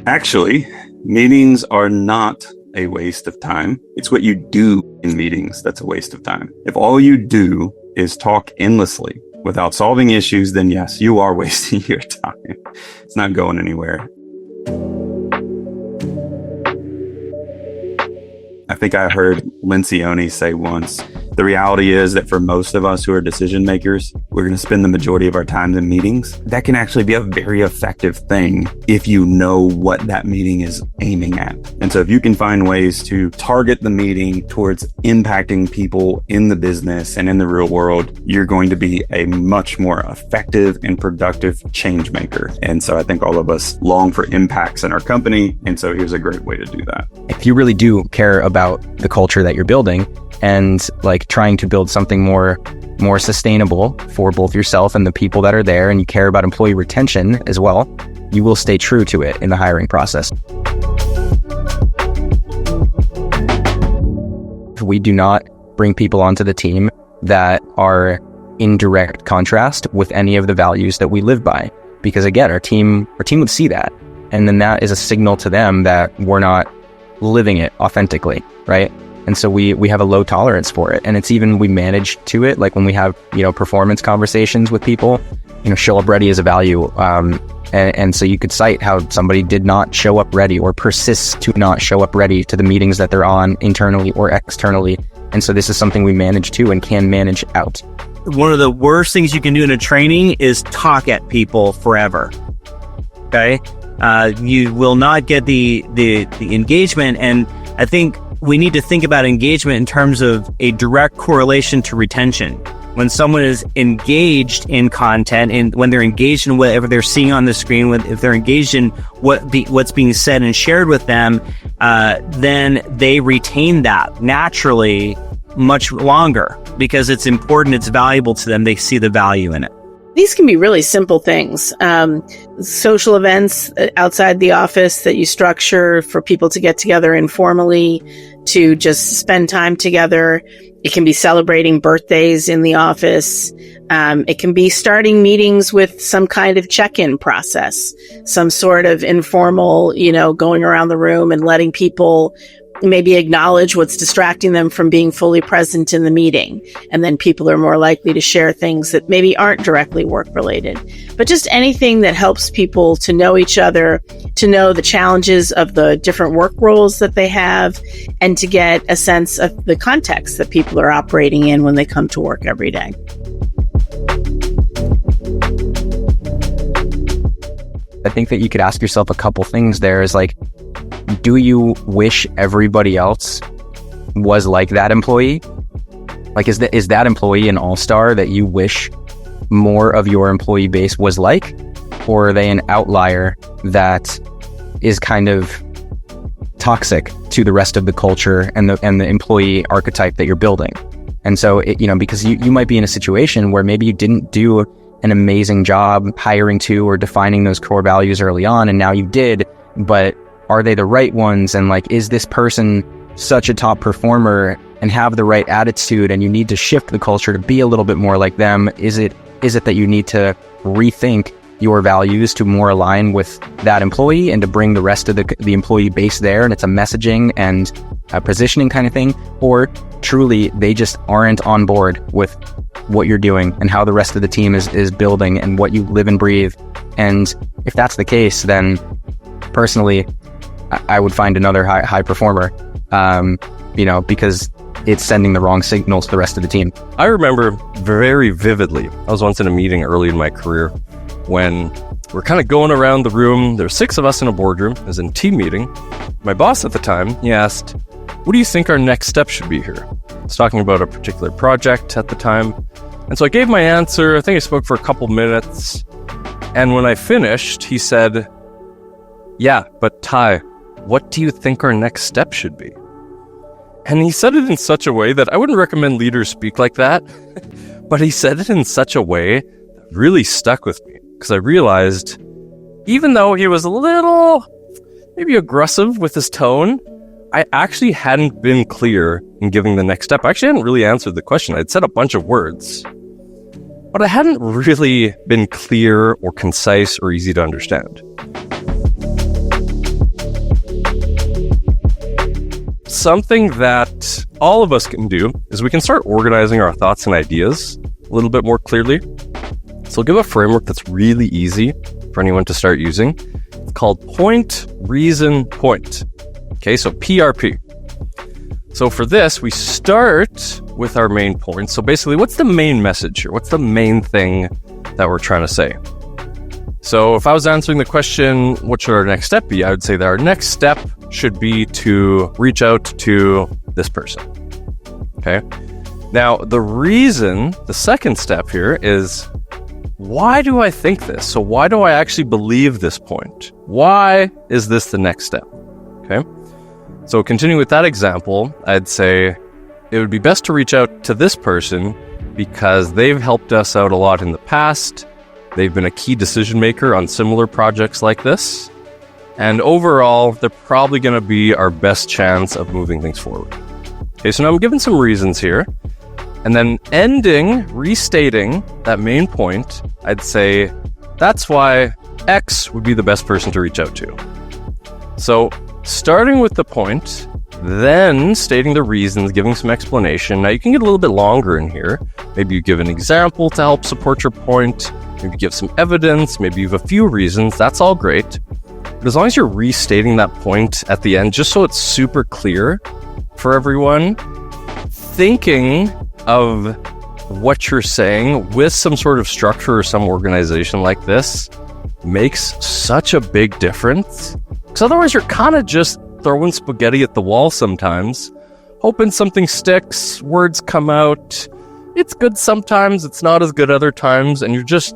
Actually, meetings are not a waste of time. It's what you do in meetings that's a waste of time. If all you do is talk endlessly without solving issues, then yes, you are wasting your time. It's not going anywhere. I think I heard Lencioni say once, the reality is that for most of us who are decision makers, we're going to spend the majority of our time in meetings. That can actually be a very effective thing if you know what that meeting is aiming at. And so if you can find ways to target the meeting towards impacting people in the business and in the real world, you're going to be a much more effective and productive change maker. And so I think all of us long for impacts in our company. And so here's a great way to do that. If you really do care about the culture that you're building and like trying to build something more sustainable for both yourself and the people that are there, and you care about employee retention as well, you will stay true to it in the hiring process. We do not bring people onto the team that are in direct contrast with any of the values that we live by, because again, our team would see that, and then that is a signal to them that we're not living it authentically, right? And so we have a low tolerance for it. And it's even, we manage to it, like when we have, performance conversations with people, show up ready is a value. And so you could cite how somebody did not show up ready or persists to not show up ready to the meetings that they're on internally or externally. And so this is something we manage to and can manage out. One of the worst things you can do in a training is talk at people forever. Okay? You will not get the engagement. And I think we need to think about engagement in terms of a direct correlation to retention. When someone is engaged in content and when they're engaged in whatever they're seeing on the screen, if they're engaged in what's being said and shared with them, then they retain that naturally much longer because it's important, it's valuable to them. They see the value in it. These can be really simple things. Social events outside the office that you structure for people to get together informally to just spend time together. It can be celebrating birthdays in the office. It can be starting meetings with some kind of check-in process, some sort of informal, going around the room and letting people maybe acknowledge what's distracting them from being fully present in the meeting. And then people are more likely to share things that maybe aren't directly work related, but just anything that helps people to know each other, to know the challenges of the different work roles that they have, and to get a sense of the context that people are operating in when they come to work every day. I think that you could ask yourself a couple things there is like, do you wish everybody else was like that employee? Like, is that employee an all-star that you wish more of your employee base was like? Or are they an outlier that is kind of toxic to the rest of the culture and the employee archetype that you're building? And so, because you might be in a situation where maybe you didn't do an amazing job hiring to or defining those core values early on, and now you did, but are they the right ones? And like, is this person such a top performer and have the right attitude, and you need to shift the culture to be a little bit more like them? Is it that you need to rethink your values to more align with that employee and to bring the rest of the employee base there, and it's a messaging and a positioning kind of thing? Or truly they just aren't on board with what you're doing and how the rest of the team is building and what you live and breathe? And if that's the case, then personally, I would find another high performer, because it's sending the wrong signal to the rest of the team. I remember very vividly, I was once in a meeting early in my career when we're kind of going around the room. There's 6 of us in a boardroom. It was a team meeting. My boss at the time, he asked, what do you think our next step should be here? I was talking about a particular project at the time. And so I gave my answer. I think I spoke for a couple minutes. And when I finished, he said, yeah, but Ty, what do you think our next step should be? And he said it in such a way that I wouldn't recommend leaders speak like that, but he said it in such a way that really stuck with me, because I realized, even though he was a little, maybe aggressive with his tone, I actually hadn't been clear in giving the next step. I actually hadn't really answered the question. I'd said a bunch of words, but I hadn't really been clear or concise or easy to understand. something that all of us can do is we can start organizing our thoughts and ideas a little bit more clearly. So I'll give a framework that's really easy for anyone to start using. It's called point, reason, point. Okay, so PRP. So for this, we start with our main point. So basically, what's the main message here? What's the main thing that we're trying to say? So if I was answering the question, what should our next step be? I would say that our next step should be to reach out to this person. Okay. Now, the reason, the second step here is, why do I think this? So why do I actually believe this point? Why is this the next step? Okay. So continuing with that example, I'd say it would be best to reach out to this person because they've helped us out a lot in the past. They've been a key decision maker on similar projects like this. And overall, they're probably going to be our best chance of moving things forward. Okay, so now I'm giving some reasons here. And then restating that main point, I'd say that's why X would be the best person to reach out to. So starting with the point, then stating the reasons, giving some explanation. Now you can get a little bit longer in here. Maybe you give an example to help support your point. Maybe give some evidence. Maybe you have a few reasons. That's all great. But as long as you're restating that point at the end, just so it's super clear for everyone, thinking of what you're saying with some sort of structure or some organization like this makes such a big difference. Because otherwise you're kind of just throwing spaghetti at the wall sometimes, hoping something sticks, words come out. It's good sometimes, it's not as good other times, and you're just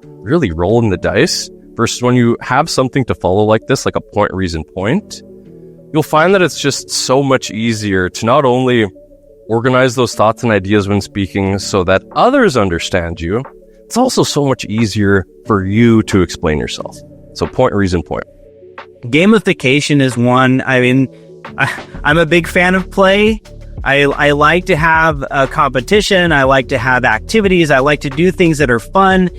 really rolling the dice. Versus when you have something to follow like this, like a point, reason, point, you'll find that it's just so much easier to not only organize those thoughts and ideas when speaking so that others understand you, it's also so much easier for you to explain yourself. So point, reason, point. Gamification is one. I mean, I'm a big fan of play. I like to have a competition. I like to have activities. I like to do things that are fun,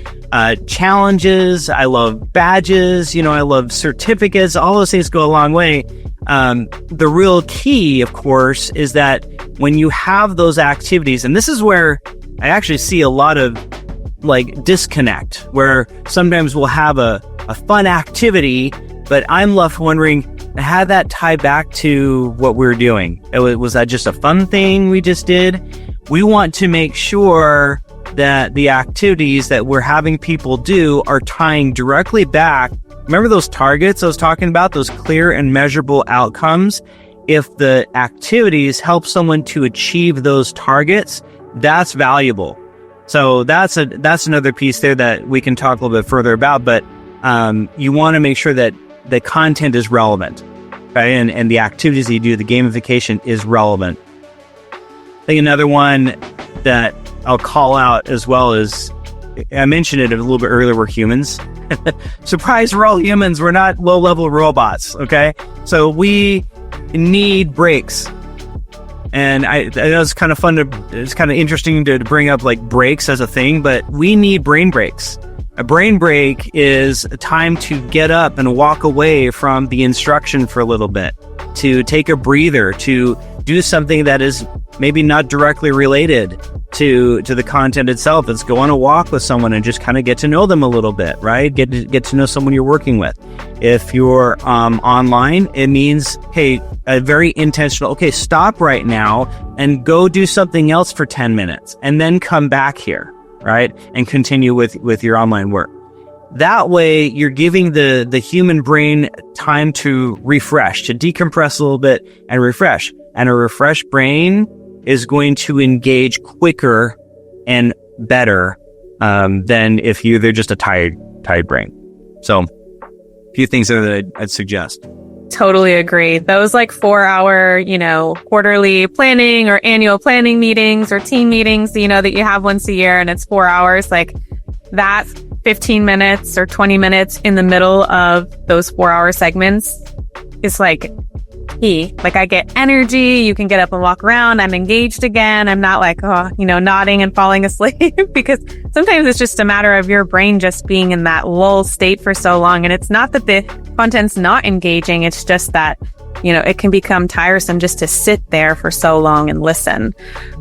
challenges. I love badges. I love certificates. All those things go a long way. The real key, of course, is that when you have those activities, and this is where I actually see a lot of disconnect, where sometimes we'll have a fun activity, but I'm left wondering, how that tie back to what we're doing? Was that just a fun thing we just did? We want to make sure that the activities that we're having people do are tying directly back. Remember those targets I was talking about, those clear and measurable outcomes? If the activities help someone to achieve those targets, that's valuable. So that's another piece there that we can talk a little bit further about, but you want to make sure that the content is relevant, okay? And the activities that you do, the gamification is relevant. I think another one that I'll call out as well is, I mentioned it a little bit earlier, we're humans. Surprise, we're all humans. We're not low-level robots, okay? So we need breaks. And I know it's kind of interesting to bring up breaks as a thing, but we need brain breaks. A brain break is a time to get up and walk away from the instruction for a little bit, to take a breather, to do something that is maybe not directly related to the content itself. It's go on a walk with someone and just kind of get to know them a little bit, right? Get to know someone you're working with. If you're online, it means, hey, a very intentional, okay, stop right now and go do something else for 10 minutes and then come back here, right? And continue with your online work. That way, you're giving the human brain time to refresh, to decompress a little bit and refresh. And a refreshed brain is going to engage quicker and better than if they're just a tired brain. So, a few things there that I'd suggest. Totally agree. Those 4-hour, quarterly planning or annual planning meetings or team meetings, that you have once a year and it's 4 hours, that 15 minutes or 20 minutes in the middle of those 4-hour segments is key. Like I get energy, you can get up and walk around, I'm engaged again. I'm not like, nodding and falling asleep because sometimes it's just a matter of your brain just being in that lull state for so long. And it's not that the content's not engaging. It's just that, it can become tiresome just to sit there for so long and listen.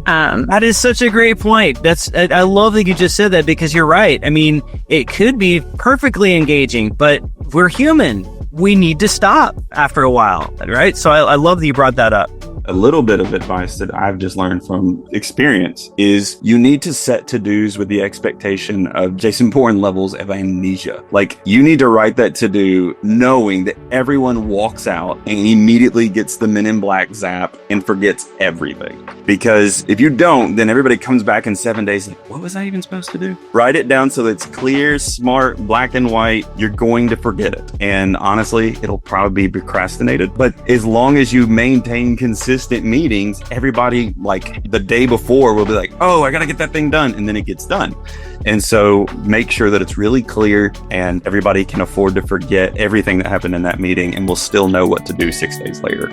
That is such a great point. I love that you just said that because you're right. I mean, it could be perfectly engaging, but we're human. We need to stop after a while, right? So I love that you brought that up. A little bit of advice that I've just learned from experience is you need to set to-dos with the expectation of Jason Bourne levels of amnesia. Like you need to write that to-do knowing that everyone walks out and immediately gets the Men in Black zap and forgets everything. Because if you don't, then everybody comes back in 7 days like, what was I even supposed to do? Write it down so that it's clear, smart, black and white. You're going to forget it. And honestly, it'll probably be procrastinated. But as long as you maintain consistent meetings, everybody like the day before will be like, oh, I got to get that thing done. And then it gets done. And so make sure that it's really clear and everybody can afford to forget everything that happened in that meeting and will still know what to do 6 days later.